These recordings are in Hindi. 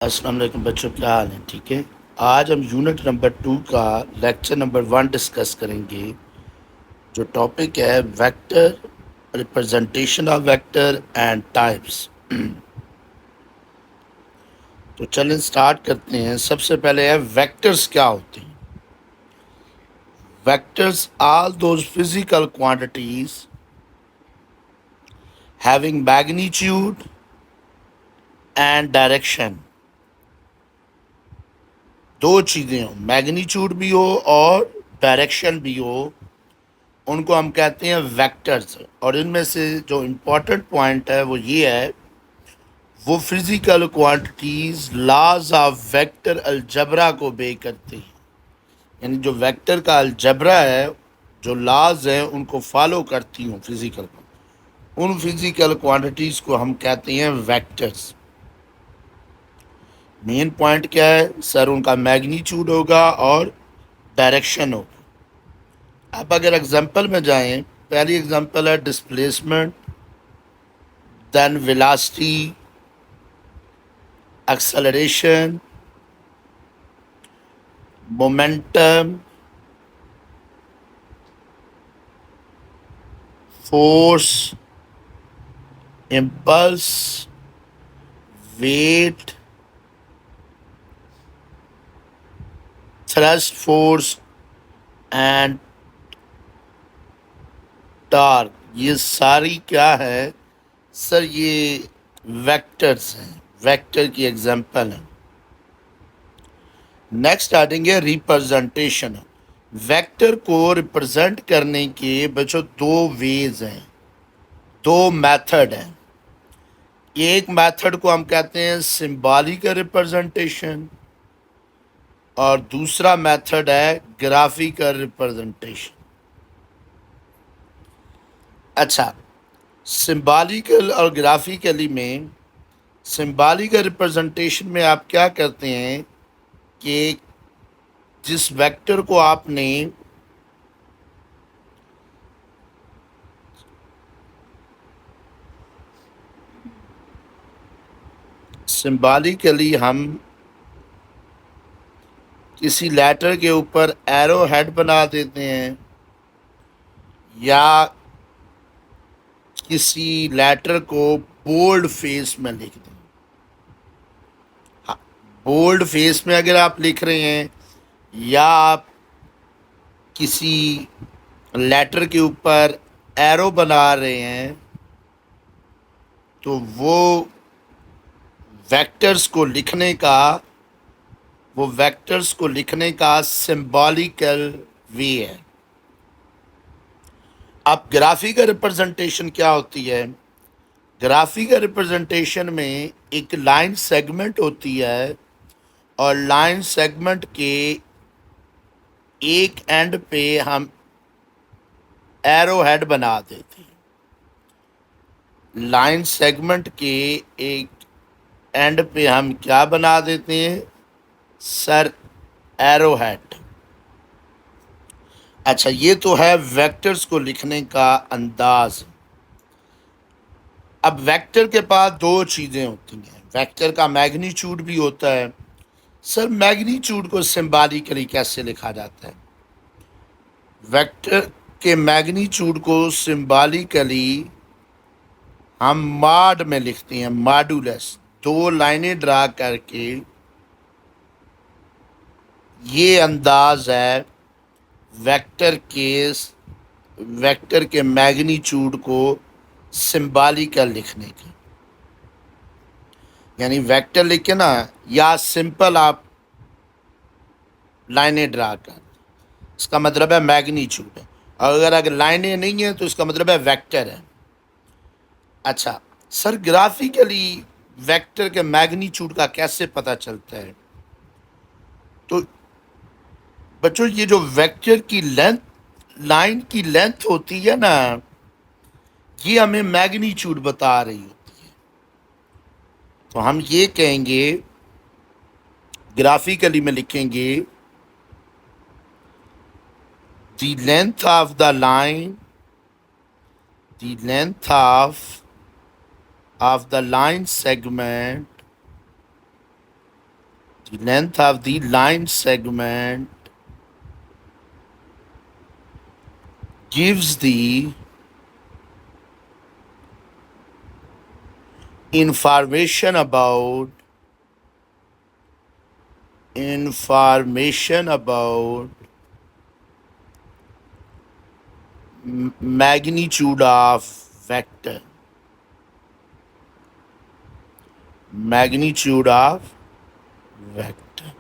अस्सलाम वालेकुम बच्चों, क्या हाल है? ठीक है। आज हम यूनिट नंबर 2 का लेक्चर नंबर 1 डिस्कस करेंगे। जो टॉपिक है vector, representation of vector and types. तो चलें स्टार्ट करते हैं। सबसे पहले है वेक्टर्स क्या होते हैं। Vectors all those physical quantities having magnitude and direction. दो चीज़ें हो, मैग्नीट्यूड भी हो और डायरेक्शन भी हो, उनको हम कहते हैं वेक्टर्स। और इनमें से जो इम्पोर्टेंट पॉइंट है वो ये है, वो physical quantities laws of vector algebra को बे करते हैं। यानी जो वेक्टर का अलजबरा है, जो लॉज हैं उनको फॉलो करती हूँ फिजिकल। उन फिजिकल क्वांटिटीज को हम कहते हैं वेक्टर्स। मेन पॉइंट क्या है सर? उनका मैग्नीट्यूड होगा और डायरेक्शन होगा। अब अगर एग्जांपल में जाएं, पहली एग्जांपल है displacement, then velocity, acceleration, momentum, force, impulse, weight, thrust force and torque. ये सारी क्या है सर? ये वेक्टर्स हैं, वेक्टर की एग्जांपल है। नेक्स्ट आ जाएंगे रिप्रेजेंटेशन। वेक्टर को रिप्रेजेंट करने के बच्चों दो वेज हैं, दो मेथड हैं। एक मेथड को हम कहते हैं सिंबॉलिकल रिप्रेजेंटेशन और दूसरा मेथड है ग्राफिकल रिप्रेजेंटेशन। अच्छा, सिंबॉलिकल और ग्राफिकली में, सिंबॉलिकल रिप्रेजेंटेशन में आप क्या करते हैं कि जिस वेक्टर को आपने सिंबॉलिकली हम किसी लेटर के ऊपर एरो हेड बना देते हैं या किसी लेटर को बोल्ड फेस में लिख दें। हाँ, बोल्ड फेस में अगर आप लिख रहे हैं या आप किसी लेटर के ऊपर एरो बना रहे हैं, तो वो वेक्टर्स को लिखने का, वो वेक्टर्स को लिखने का सिंबॉलिकल वे है। अब ग्राफिकल रिप्रेजेंटेशन क्या होती है? ग्राफिकल रिप्रेजेंटेशन में एक लाइन सेगमेंट होती है और लाइन सेगमेंट के एक एंड पे हम एरो हेड बना देते हैं। लाइन सेगमेंट के एक एंड पे हम क्या बना देते हैं सर? Arrow head. अच्छा, ये तो है वेक्टर्स को लिखने का अंदाज। अब वेक्टर के पास दो चीज़ें होती हैं। वेक्टर का मैग्नीट्यूड भी होता है। सर मैग्नीट्यूड को सिंबॉलिकली कैसे लिखा जाता है? वेक्टर के मैग्नीट्यूड को सिंबॉलिकली हम मॉड में लिखते हैं, मॉडुलस। दो लाइनें ड्रा करके ये अंदाज है वेक्टर के मैग्नीट्यूड को सिंबॉलिकल लिखने की। यानी वेक्टर लिख के ना, या सिंपल आप लाइनें ड्रा कर, इसका मतलब है मैग्नीट्यूड है। और अगर लाइनें नहीं है तो इसका मतलब है वेक्टर है। अच्छा सर, ग्राफिकली वेक्टर के मैग्नीट्यूड का कैसे पता चलता है? तो बच्चों, ये जो वेक्टर की लेंथ, लाइन की लेंथ होती है ना, ये हमें मैग्नीट्यूड बता रही होती है। तो हम ये कहेंगे, ग्राफिकली में लिखेंगे, the length of the line, the length of the line segment the length of the line segment gives the information about magnitude of vector. Magnitude of vector.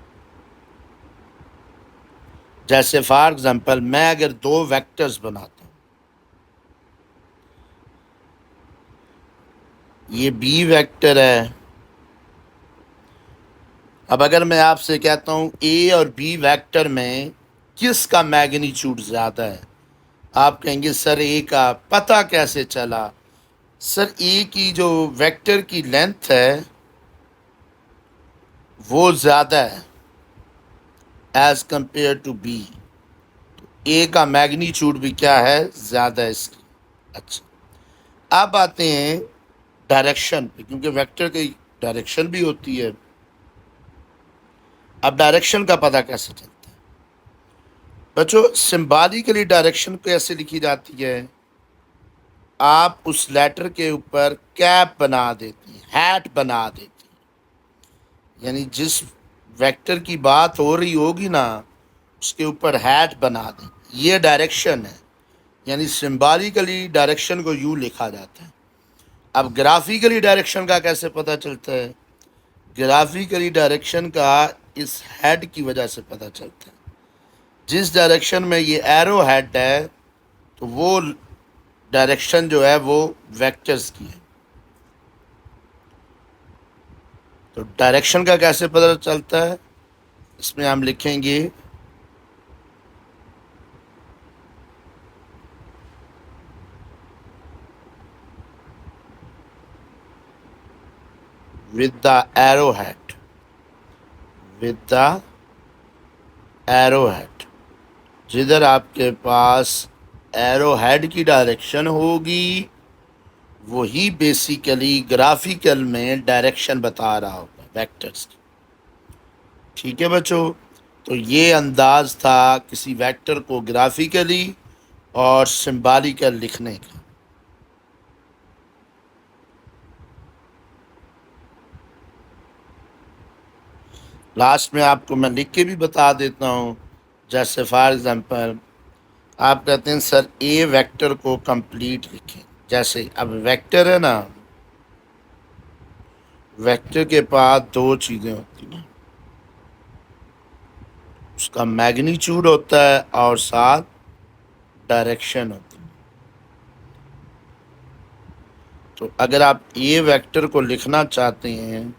जैसे फॉर एग्जाम्पल मैं अगर दो वेक्टर्स बनाता हूं, ये बी वेक्टर है। अब अगर मैं आपसे कहता हूं ए और बी वेक्टर में किसका मैग्नीट्यूड ज़्यादा है, आप कहेंगे सर ए का। पता कैसे चला? सर ए की जो वेक्टर की लेंथ है वो ज़्यादा है एज कंपेयर टू बी। ए का मैग्नीट्यूड भी क्या है? ज़्यादा है इसकी। अच्छा, अब आते हैं डायरेक्शन पे, क्योंकि वेक्टर की डायरेक्शन भी होती है। अब डायरेक्शन का पता कैसे चलता है बच्चों? सिंबॉलिकली डायरेक्शन कैसे लिखी जाती है? आप उस लेटर के ऊपर कैप बना देती हैं, हैट बना देती हैं, यानी जिस वेक्टर की बात हो रही होगी ना उसके ऊपर हैट बना दें। ये डायरेक्शन है, यानी सिंबॉलिकली डायरेक्शन को यूँ लिखा जाता है। अब ग्राफिकली डायरेक्शन का कैसे पता चलता है? ग्राफिकली डायरेक्शन का इस हेड की वजह से पता चलता है। जिस डायरेक्शन में ये एरो हेड है तो वो डायरेक्शन जो है वो वेक्टर्स की है। तो डायरेक्शन का कैसे पता चलता है? इसमें हम लिखेंगे with the arrowhead, with the arrowhead। जिधर आपके पास एरो हेड की डायरेक्शन होगी वही बेसिकली ग्राफिकल में डायरेक्शन बता रहा होगा वेक्टर्स की। ठीक है बच्चों, तो ये अंदाज था किसी वेक्टर को ग्राफिकली और सिंबॉलिकल लिखने का। लास्ट में आपको मैं लिख के भी बता देता हूँ। जैसे फॉर एग्जांपल आप कहते हैं सर ए वेक्टर को कंप्लीट लिखें। जैसे अब वेक्टर है ना, वेक्टर के पास दो चीज़ें होती हैं, उसका मैग्नीट्यूड होता है और साथ डायरेक्शन होती है। तो अगर आप ए वेक्टर को लिखना चाहते हैं,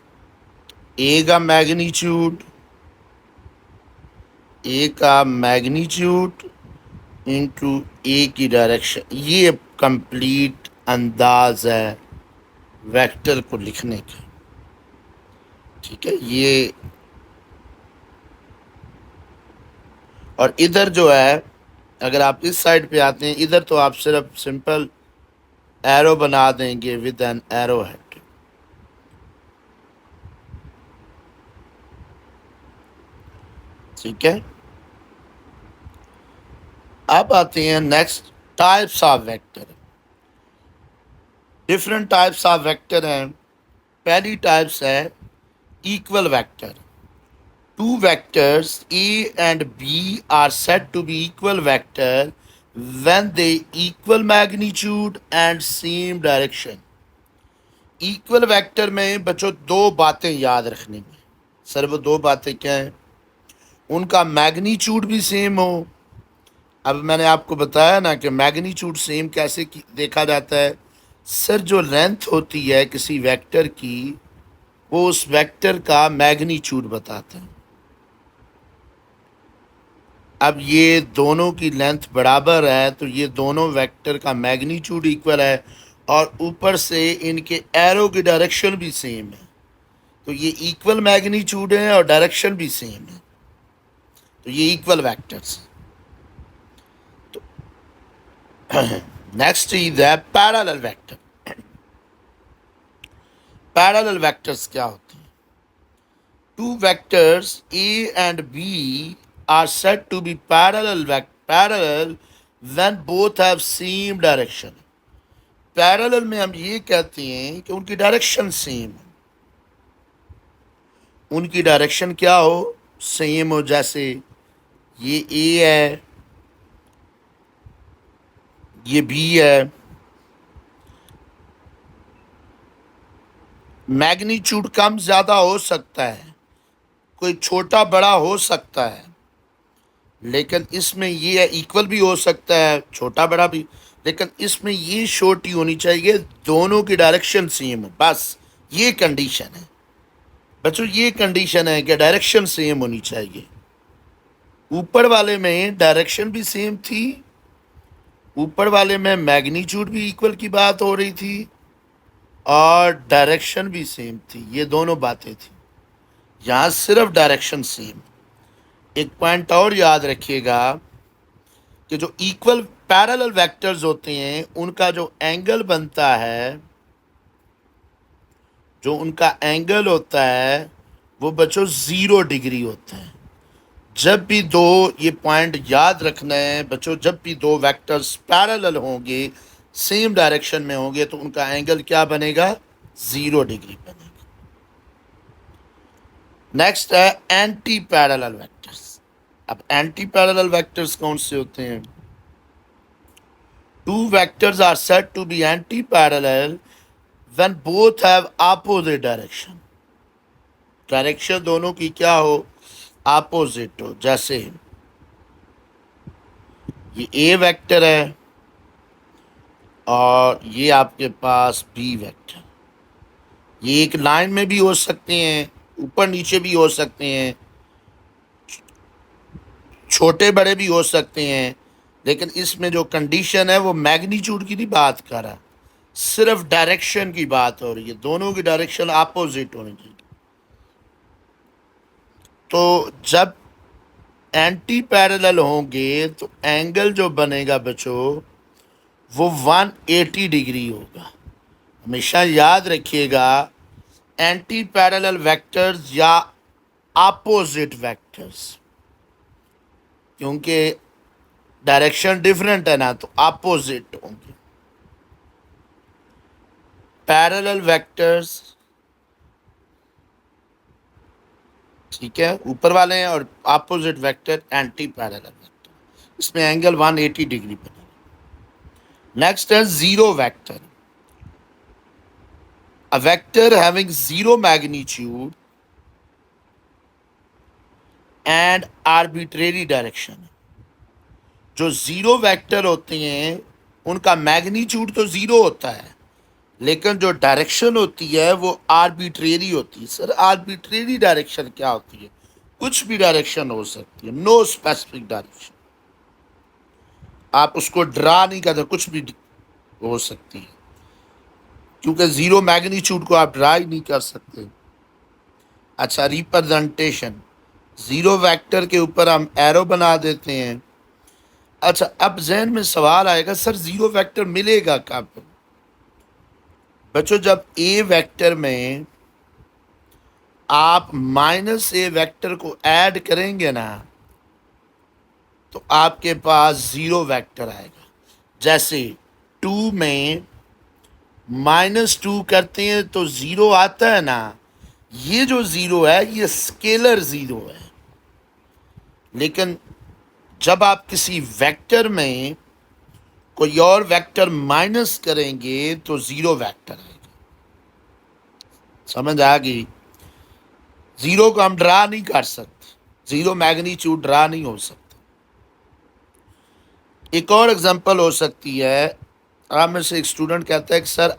ए का मैग्नीट्यूड इनटू ए की डायरेक्शन, ये कंप्लीट अंदाज है वेक्टर को लिखने का। ठीक है, ये और इधर जो है, अगर आप इस साइड पे आते हैं इधर तो आप सिर्फ सिंपल एरो बना देंगे विद एन एरो हेड। ठीक है, अब आते हैं next types of vector. Different types of vector हैं। पहली टाइप्स है equal vector. Two vectors A and B are said to be equal vector when they equal magnitude and same direction। Equal vector में बच्चों दो बातें याद रखनी है। सर वो दो बातें क्या हैं? उनका मैग्नीट्यूड भी सेम हो। अब मैंने आपको बताया ना कि मैग्नीट्यूड सेम कैसे देखा जाता है। सर जो लेंथ होती है किसी वेक्टर की वो उस वेक्टर का मैग्नीट्यूड बताता है। अब ये दोनों की लेंथ बराबर है तो ये दोनों वेक्टर का मैग्नीट्यूड इक्वल है और ऊपर से इनके एरो की डायरेक्शन भी सेम है, तो ये इक्वल मैग्नीट्यूड है और डायरेक्शन भी सेम है, तो ये इक्वल वेक्टर्स। तो नेक्स्ट इज है पैरेलल वेक्टर। पैरेलल वेक्टर्स क्या होते हैं? two vectors A and B are said to be parallel when both have same direction. Parallel में हम ये कहते हैं कि उनकी डायरेक्शन सेम हो, उनकी डायरेक्शन क्या हो, सेम हो। जैसे ये ए है, ये बी है, मैग्नीट्यूड कम ज़्यादा हो सकता है, कोई छोटा बड़ा हो सकता है, लेकिन इसमें ये है इक्वल भी हो सकता है, छोटा बड़ा भी, लेकिन इसमें ये छोटी होनी चाहिए, दोनों की डायरेक्शन सेम हो, बस ये कंडीशन है बच्चों, ये कंडीशन है कि डायरेक्शन सेम होनी चाहिए। ऊपर वाले में डायरेक्शन भी सेम थी, ऊपर वाले में मैग्नीट्यूड भी इक्वल की बात हो रही थी और डायरेक्शन भी सेम थी, ये दोनों बातें थी। यहाँ सिर्फ डायरेक्शन सेम। एक पॉइंट और याद रखिएगा कि जो इक्वल पैरेलल वेक्टर्स होते हैं उनका जो एंगल बनता है, जो उनका एंगल होता है वो बच्चों 0 डिग्री होता है। जब भी दो, ये पॉइंट याद रखना है बच्चों, जब भी दो वेक्टर्स पैरेलल होंगे, सेम डायरेक्शन में होंगे, तो उनका एंगल क्या बनेगा, 0 डिग्री बनेगा। नेक्स्ट है एंटी पैरेलल वेक्टर्स। अब एंटी पैरेलल वेक्टर्स कौन से होते हैं? Two vectors are said to be anti parallel when both have opposite direction. Direction दोनों की क्या हो, ऑपोजिट हो। जैसे ये ए वेक्टर है और ये आपके पास बी वेक्टर, ये एक लाइन में भी हो सकते हैं, ऊपर नीचे भी हो सकते हैं, छोटे बड़े भी हो सकते हैं, लेकिन इसमें जो कंडीशन है वो मैग्नीट्यूड की नहीं बात कर रहा, सिर्फ डायरेक्शन की बात हो रही है, दोनों की डायरेक्शन अपोजिट होनी चाहिए। तो जब एंटी पैरेलल होंगे तो एंगल जो बनेगा बच्चों वो 180 डिग्री होगा। हमेशा याद रखिएगा, एंटी पैरेलल वेक्टर्स या अपोजिट वेक्टर्स, क्योंकि डायरेक्शन डिफरेंट है ना, तो अपोजिट होंगे। पैरेलल वेक्टर्स, ठीक है, ऊपर वाले हैं, और opposite vector anti parallel vector, इसमें एंगल 180 डिग्री बनेगा। नेक्स्ट है zero vector. A vector having zero magnitude and arbitrary direction। जो जीरो वेक्टर होते हैं उनका मैग्नीट्यूड तो जीरो होता है, लेकिन जो डायरेक्शन होती है वो आर्बिट्रेरी होती है। सर आर्बिट्रेरी डायरेक्शन क्या होती है? कुछ भी डायरेक्शन हो सकती है, नो स्पेसिफिक डायरेक्शन, आप उसको ड्रा नहीं करते, कुछ भी हो सकती है, क्योंकि जीरो मैग्नीट्यूड को आप ड्रा ही नहीं कर सकते। अच्छा, रिप्रेजेंटेशन, जीरो वेक्टर के ऊपर हम एरो बना देते हैं। अच्छा, अब जहन में सवाल आएगा, सर जीरो वेक्टर मिलेगा कहाँ पर? बच्चों, जब ए वेक्टर में आप माइनस ए वेक्टर को ऐड करेंगे ना, तो आपके पास जीरो वेक्टर आएगा। जैसे 2 में -2 करते हैं तो जीरो आता है ना, ये जो जीरो है ये स्केलर जीरो है, लेकिन जब आप किसी वेक्टर में कोई और वेक्टर माइनस करेंगे तो जीरो वेक्टर आएगा। समझ आ गई? जीरो को हम ड्रा नहीं कर सकते, जीरो मैग्नीट्यूड ड्रा नहीं हो सकता। एक और एग्जांपल हो सकती है, आप में से एक स्टूडेंट कहता है कि सर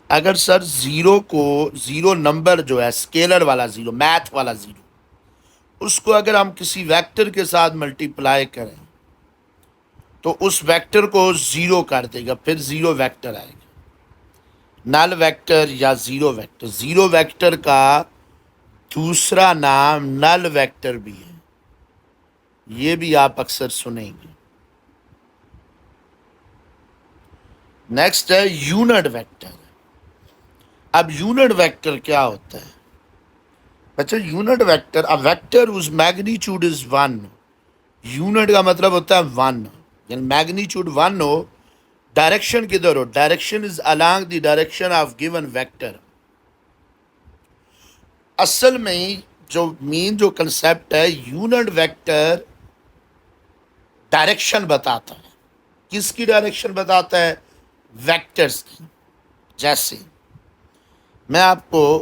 अगर सर जीरो नंबर जो है, स्केलर वाला जीरो, मैथ वाला जीरो, उसको अगर हम किसी वेक्टर के साथ मल्टीप्लाई करें तो उस वेक्टर को जीरो कर देगा, फिर जीरो वेक्टर आएगा। नल वेक्टर या जीरो वेक्टर, जीरो वेक्टर का दूसरा नाम नल वेक्टर भी है, ये भी आप अक्सर सुनेंगे। नेक्स्ट है यूनिट वेक्टर। अब यूनिट वेक्टर क्या होता है बच्चों? Unit vector, a vector whose magnitude is one. Unit का मतलब होता है वन, यानी मैग्नीट्यूड वन हो, डायरेक्शन किधर हो, direction is along the direction of given vector. असल में जो मेन जो कंसेप्ट है, यूनिट वेक्टर डायरेक्शन बताता है। किसकी डायरेक्शन बताता है? वेक्टर्स की। जैसे मैं आपको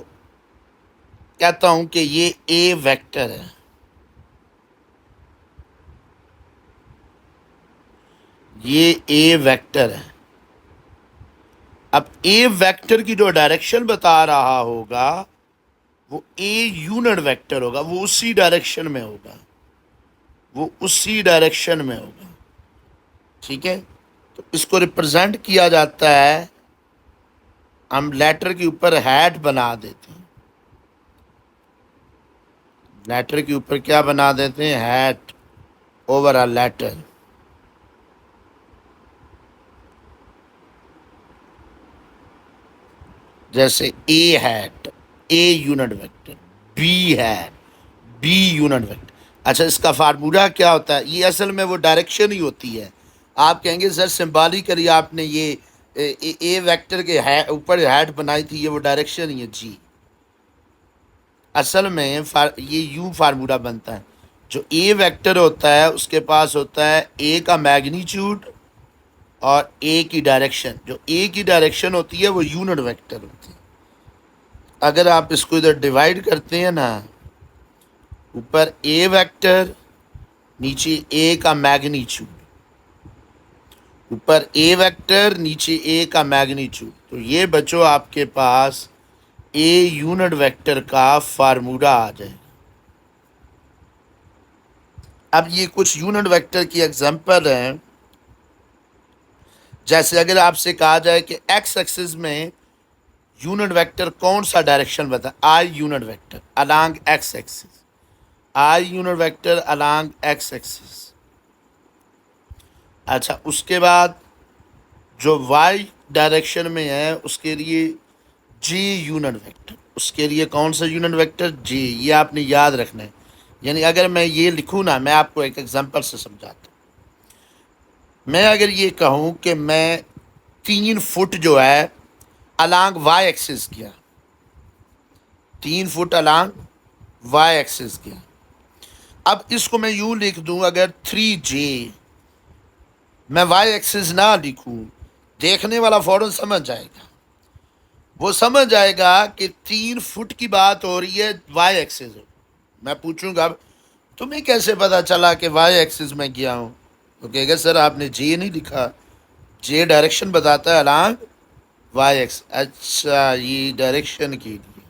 कहता हूं कि ये ए वेक्टर है, ये ए वेक्टर है। अब ए वेक्टर की जो डायरेक्शन बता रहा होगा वो ए यूनिट वेक्टर होगा, वो उसी डायरेक्शन में होगा, वो उसी डायरेक्शन में होगा। ठीक है, तो इसको रिप्रेजेंट किया जाता है, हम लेटर के ऊपर हैट बना देते हैं। लेटर के ऊपर क्या बना देते हैं? Hat over a letter. जैसे A hat, A unit vector, B है, बी यूनिट वेक्टर। अच्छा, इसका फार्मूला क्या होता है? ये असल में वो डायरेक्शन ही होती है। आप कहेंगे सर सिंबॉलिकली आपने ये ए वेक्टर के ऊपर हैट बनाई थी, ये वो डायरेक्शन ही है। जी, असल में ये यू फार्मूला बनता है। जो ए वेक्टर होता है उसके पास होता है ए का मैग्नीट्यूड और ए की डायरेक्शन। जो ए की डायरेक्शन होती है वो यूनिट वेक्टर होती है। अगर आप इसको इधर डिवाइड करते हैं ना, ऊपर ए वेक्टर, नीचे ए का मैग्नीट्यूड, ऊपर ए वेक्टर, नीचे ए का मैग्नीट्यूड, तो ये बच्चों आपके पास ए यूनिट वेक्टर का फार्मूला आ जाए। अब ये कुछ यूनिट वेक्टर की एग्जांपल हैं। जैसे अगर आपसे कहा जाए कि एक्स एक्सिस में यूनिट वेक्टर कौन सा डायरेक्शन बता, I unit vector along x axis, I unit vector along x axis. अच्छा, उसके बाद जो वाई डायरेक्शन में है उसके लिए जी यूनिट वेक्टर, उसके लिए कौन सा यूनिट वेक्टर? जी। ये आपने याद रखना है। यानी अगर मैं ये लिखूँ ना, मैं आपको एक एग्जांपल से समझाता हूँ। मैं अगर ये कहूँ कि मैं 3 फुट जो है अलोंग वाई एक्सिस किया, 3 फुट अलोंग वाई एक्सिस किया। अब इसको मैं यूं लिख दूं, अगर 3J, मैं वाई एक्सिस ना लिखूं, देखने वाला फौरन समझ जाएगा। वो समझ जाएगा कि 3 फुट की बात हो रही है, वाई एक्सिस। मैं पूछूंगा तुम्हें कैसे पता चला कि वाई एक्सिस में गया हूं? तो कहेगा सर आपने जे नहीं लिखा, जे डायरेक्शन बताता है अलोंग वाई एक्स। अच्छा, ये डायरेक्शन के लिए।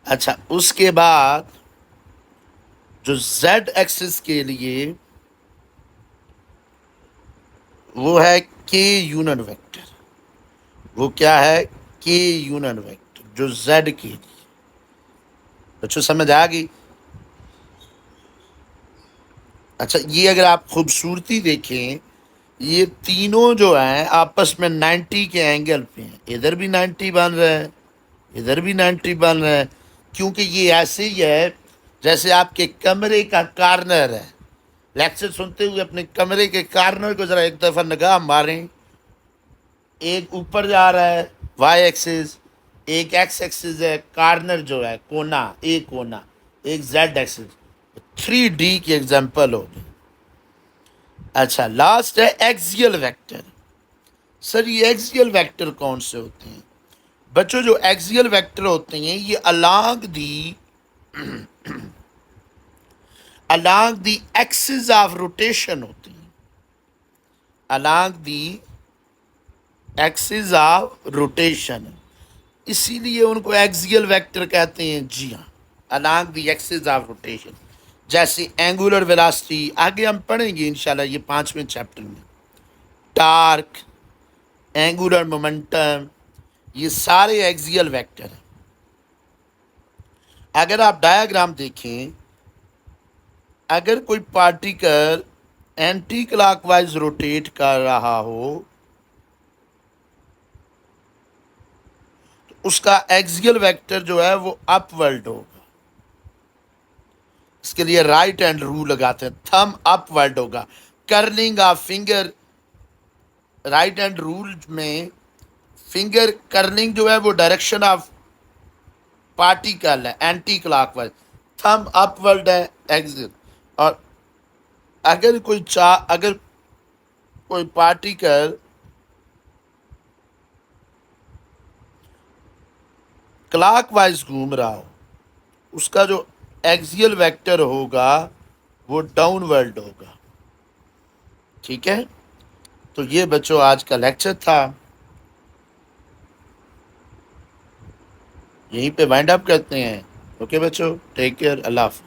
अच्छा, उसके बाद जो जेड एक्सिस के लिए वो है के यूनिट वेक्टर। वो क्या है? के यूनिट वेक्टर, जो जेड के लिए। बच्चों समझ आ गई? अच्छा, ये अगर आप खूबसूरती देखें, ये तीनों जो हैं आपस में 90 के एंगल पे हैं। इधर भी 90 बन रहा है, इधर भी 90 बन रहा है, क्योंकि ये ऐसे ही है जैसे आपके कमरे का कार्नर है। लेक्चर सुनते हुए अपने कमरे के कार्नर को जरा एक दफ़ा निगाह मारें। एक ऊपर जा रहा है वाई एक्सिस, एक एक्स एक्सिस है, कार्नर जो है कोना, एक कोना, एक जेड एक्सिस। 3D की एग्जांपल होगी। अच्छा, लास्ट है एक्सियल वेक्टर। सर ये एक्सियल वेक्टर कौन से होते हैं? बच्चों जो एक्सियल वेक्टर होते हैं ये along the axis of rotation होती हैं, along the axis of rotation, इसीलिए उनको एक्सियल वेक्टर कहते हैं। जी हाँ, along the axis of rotation. जैसे एंगुलर वेलोसिटी, आगे हम पढ़ेंगे इंशाल्लाह ये 5वें चैप्टर में। टार्क, एंगुलर मोमेंटम, ये सारे एक्सियल वेक्टर हैं। अगर आप डायग्राम देखें, अगर कोई पार्टिकल एंटी क्लॉकवाइज रोटेट कर रहा हो उसका एक्सियल वेक्टर जो है वो अपवर्ड होगा। इसके लिए राइट हैंड रूल लगाते हैं, थंब अपवर्ड होगा। Curling of finger, right hand rule में फिंगर कर्लिंग जो है वो डायरेक्शन ऑफ पार्टिकल है, एंटी क्लॉकवाइज। थंब अपवर्ड है, एक्सियल। और अगर कोई पार्टिकल क्लॉकवाइज घूम रहा हो, उसका जो एक्सियल वेक्टर होगा वो डाउनवर्ड होगा। ठीक है, तो ये बच्चों आज का लेक्चर था, यहीं पे वाइंड अप करते हैं। ओके बच्चों, टेक केयर, अल्लाह हाफ़िज़।